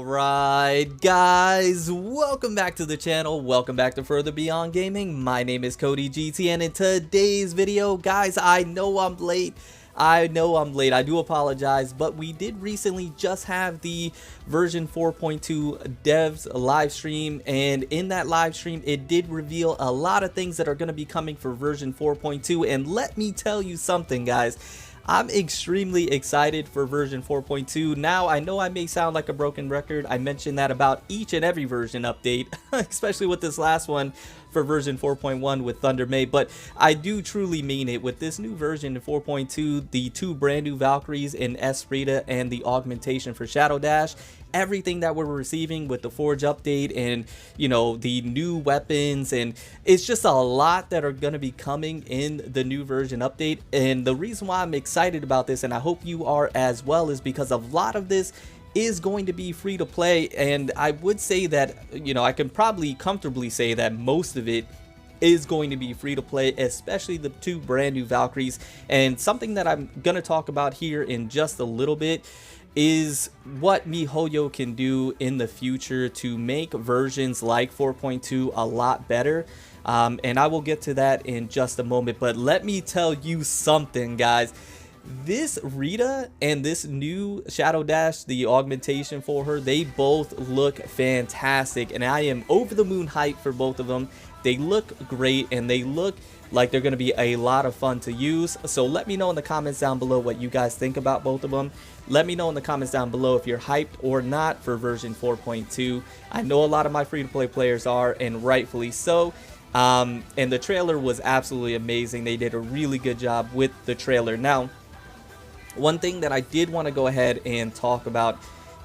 Alright guys, welcome back to the channel, welcome back to Further Beyond Gaming. My name is Cody GT, and in today's video, guys, I know I'm late, I do apologize, but we did recently just have the version 4.2 devs live stream, and in that live stream it did reveal a lot of things that are going to be coming for version 4.2, and let me tell you something, guys. I'm extremely excited for version 4.2. Now, I know I may sound like a broken record. I mentioned that about each and every version update, especially with this last one for version 4.1 with Thunder May, but I do truly mean it. With this new version 4.2, the two brand new Valkyries in Esprita and the augmentation for Shadow Dash, everything that we're receiving with the Forge update and, you know, the new weapons, and it's just a lot that are going to be coming in the new version update. And the reason why I'm excited about this, and I hope you are as well, is because a lot of this is going to be free to play, and I would say that, you know, I can probably comfortably say that most of it is going to be free to play, especially the two brand new Valkyries. And something that I'm gonna talk about here in just a little bit is what Mihoyo can do in the future to make versions like 4.2 a lot better. And I will get to that in just a moment, but let me tell you something, guys. This Rita and this new Shadow Dash, the augmentation for her, they both look fantastic, and I am over the moon hyped for both of them. They look great, and they look like they're going to be a lot of fun to use. So let me know in the comments down below what you guys think about both of them. Let me know in the comments down below if you're hyped or not for version 4.2. I know a lot of my free-to-play players are, and rightfully so. And the trailer was absolutely amazing. They did a really good job with the trailer. Now, one thing that I did want to go ahead and talk about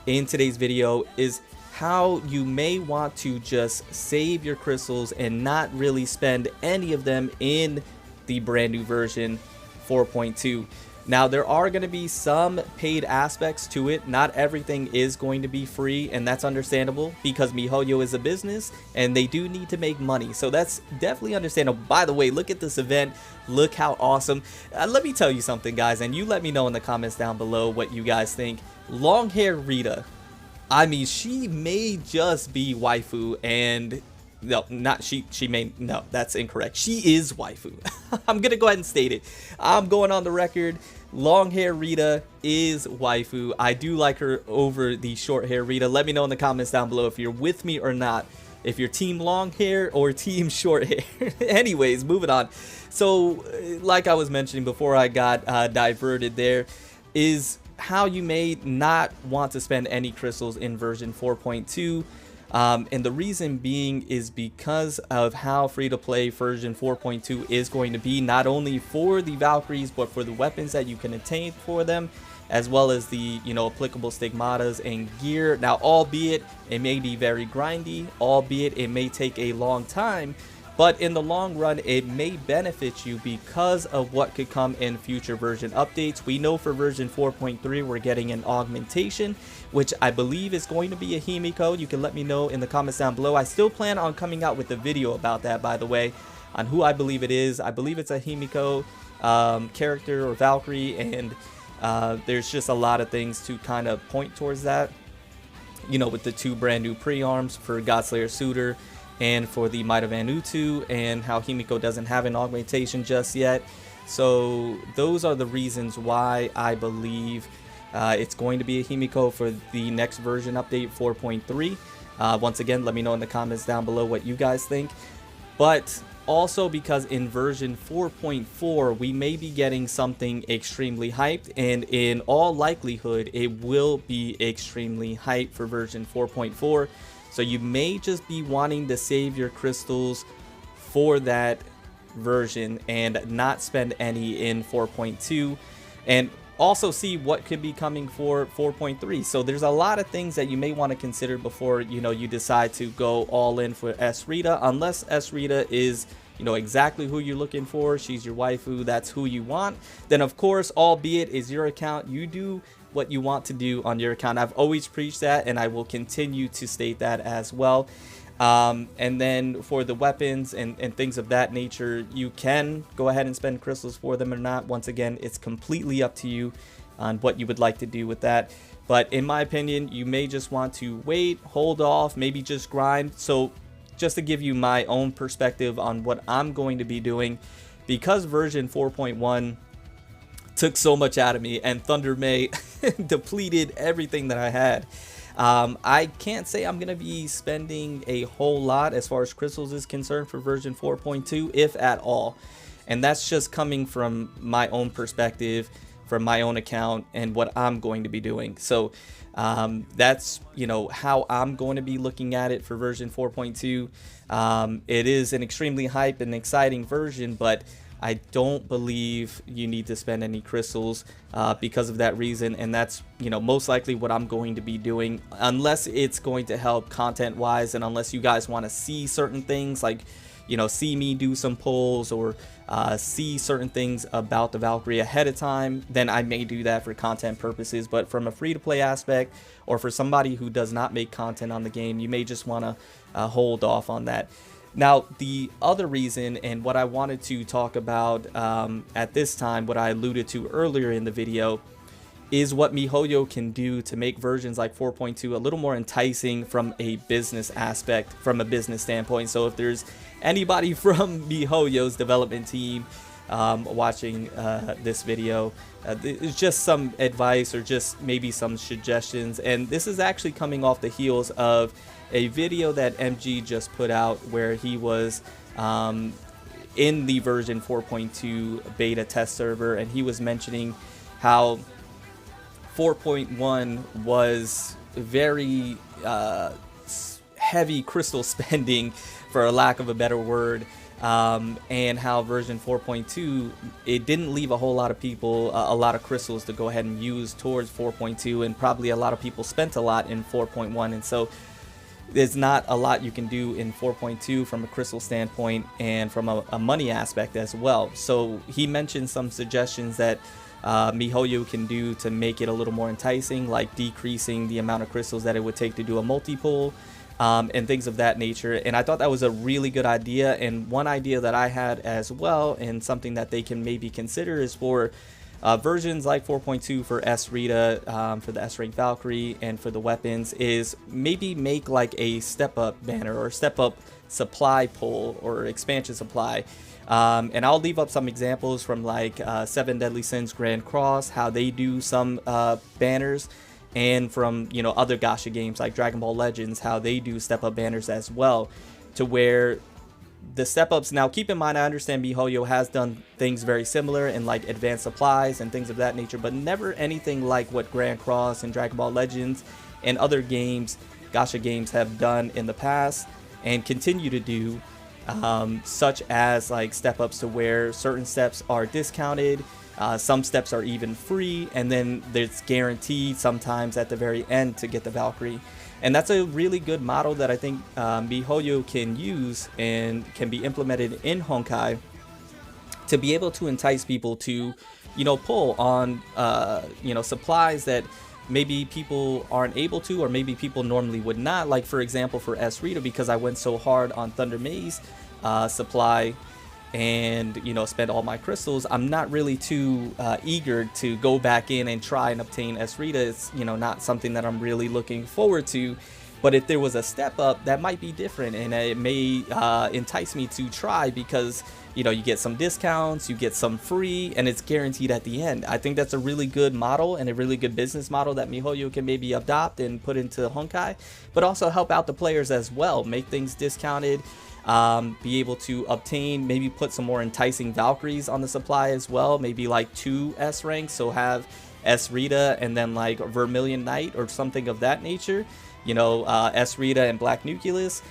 in today's video is how you may want to just save your crystals and not really spend any of them in the brand new version 4.2. Now, there are going to be some paid aspects to it. Not everything is going to be free, and that's understandable because Mihoyo is a business and they do need to make money. So that's definitely understandable. By the way, look at this event. Look how awesome. Let me tell you something, guys, and you let me know in the comments down below what you guys think. Long hair Rita. I mean, she may just be waifu, and no, not she may, no, that's incorrect. She is waifu. I'm gonna go ahead and state it. I'm going on the record. Long hair Rita is waifu. I do like her over the short hair Rita. Let me know in the comments down below if you're with me or not, if you're team long hair or team short hair. Anyways, moving on. So like I was mentioning before I got diverted, there is how you may not want to spend any crystals in version 4.2. And the reason being is because of how free-to-play version 4.2 is going to be, not only for the Valkyries but for the weapons that you can attain for them, as well as the, you know, applicable stigmatas and gear. Now, albeit it may be very grindy, albeit it may take a long time, but in the long run it may benefit you because of what could come in future version updates. We know for version 4.3 we're getting an augmentation, which I believe is going to be a Himiko. You can let me know in the comments down below. I still plan on coming out with a video about that, by the way, on who I believe it is. I believe it's a Himiko character or Valkyrie, and there's just a lot of things to kind of point towards that, you know, with the two brand new pre-arms for Godslayer Suitor and for the Might of Anutu, and how Himiko doesn't have an augmentation just yet. So those are the reasons why I believe it's going to be a Himiko for the next version update 4.3. Once again, let me know in the comments down below what you guys think. But also because in version 4.4 we may be getting something extremely hyped, and in all likelihood it will be extremely hyped for version 4.4. So you may just be wanting to save your crystals for that version and not spend any in 4.2, and also see what could be coming for 4.3. So there's a lot of things that you may want to consider before, you know, you decide to go all in for Esprita, unless Esprita is, you know, exactly who you're looking for. She's your waifu, that's who you want. Then of course, albeit is your account, you do what you want to do on your account. I've always preached that, and I will continue to state that as well. And then for the weapons and things of that nature, you can go ahead and spend crystals for them or not. Once again, it's completely up to you on what you would like to do with that. But in my opinion, you may just want to wait, hold off, maybe just grind. So just to give you my own perspective on what I'm going to be doing, because version 4.1 took so much out of me and Thunder May depleted everything that I had. I can't say I'm going to be spending a whole lot as far as crystals is concerned for version 4.2, if at all. And that's just coming from my own perspective, from my own account, and what I'm going to be doing. So that's, you know, how I'm going to be looking at it for version 4.2. It is an extremely hype and exciting version, but I don't believe you need to spend any crystals because of that reason, and that's, you know, most likely what I'm going to be doing, unless it's going to help content wise, and unless you guys want to see certain things, like, you know, see me do some polls or see certain things about the Valkyrie ahead of time, then I may do that for content purposes. But from a free-to-play aspect, or for somebody who does not make content on the game, you may just want to hold off on that. Now, the other reason, and what I wanted to talk about at this time, what I alluded to earlier in the video, is what Mihoyo can do to make versions like 4.2 a little more enticing from a business aspect, from a business standpoint. So if there's anybody from Mihoyo's development team watching this video, it's just some advice or just maybe some suggestions. And this is actually coming off the heels of a video that MG just put out where he was in the version 4.2 beta test server, and he was mentioning how 4.1 was very heavy crystal spending, for a lack of a better word, and how version 4.2, it didn't leave a whole lot of people a lot of crystals to go ahead and use towards 4.2, and probably a lot of people spent a lot in 4.1, and so there's not a lot you can do in 4.2 from a crystal standpoint and from a money aspect as well. So he mentioned some suggestions that Mihoyo can do to make it a little more enticing, like decreasing the amount of crystals that it would take to do a multi-pull, and things of that nature. And I thought that was a really good idea. And one idea that I had as well, and something that they can maybe consider, is for versions like 4.2 for S Rita, for the S rank Valkyrie, and for the weapons, is maybe make like a step up banner or step up supply pull or expansion supply. And I'll leave up some examples from like 7 Deadly Sins Grand Cross, how they do some banners, and from, you know, other gacha games like Dragon Ball Legends, how they do step up banners as well, to where the step ups, now keep in mind, I understand Mihoyo has done things very similar in like advanced supplies and things of that nature, but never anything like what Grand Cross and Dragon Ball Legends and other games, gacha games, have done in the past and continue to do, such as like step ups to where certain steps are discounted, some steps are even free, and then there's guaranteed sometimes at the very end to get the Valkyrie. And that's a really good model that I think Mihoyo can use and can be implemented in Honkai to be able to entice people to, you know, pull on, you know, supplies that maybe people aren't able to, or maybe people normally would not. Like, for example, for S Rita, because I went so hard on Thunder May's supply and, you know, spent all my crystals, I'm not really too eager to go back in and try and obtain S Rita. It's, you know, not something that I'm really looking forward to. But if there was a step up, that might be different, and it may entice me to try, because, you know, you get some discounts, you get some free, and it's guaranteed at the end. I think that's a really good model and a really good business model that Mihoyo can maybe adopt and put into Honkai, but also help out the players as well, make things discounted, be able to obtain, maybe put some more enticing Valkyries on the supply as well, maybe like 2 S ranks, so have S Rita and then like Vermilion Knight or something of that nature, you know, S Rita and Black Nucleus,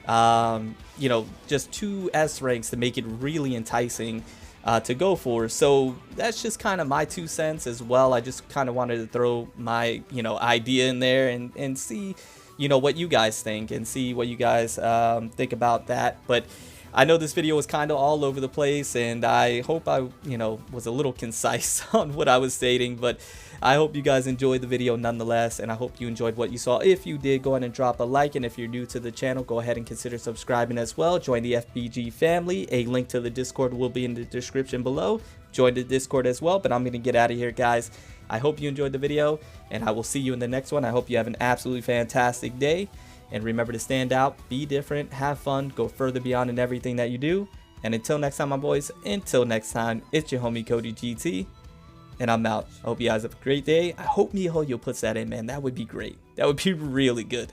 you know, just 2 S ranks to make it really enticing to go for. So that's just kind of my 2 cents as well. I just kind of wanted to throw my, you know, idea in there and see, you know, what you guys think, and see what you guys think about that. But I know this video was kind of all over the place, and I hope I, you know, was a little concise on what I was stating. But I hope you guys enjoyed the video nonetheless, and I hope you enjoyed what you saw. If you did, go ahead and drop a like, and if you're new to the channel, go ahead and consider subscribing as well. Join the FBG family. A link to the Discord will be in the description below. Join the Discord as well, but I'm going to get out of here, guys. I hope you enjoyed the video, and I will see you in the next one. I hope you have an absolutely fantastic day, and remember to stand out, be different, have fun, go further beyond in everything that you do. And until next time, my boys, until next time, it's your homie Cody GT, and I'm out. I hope you guys have a great day. I hope Mihoyo puts that in, man. That would be great. That would be really good.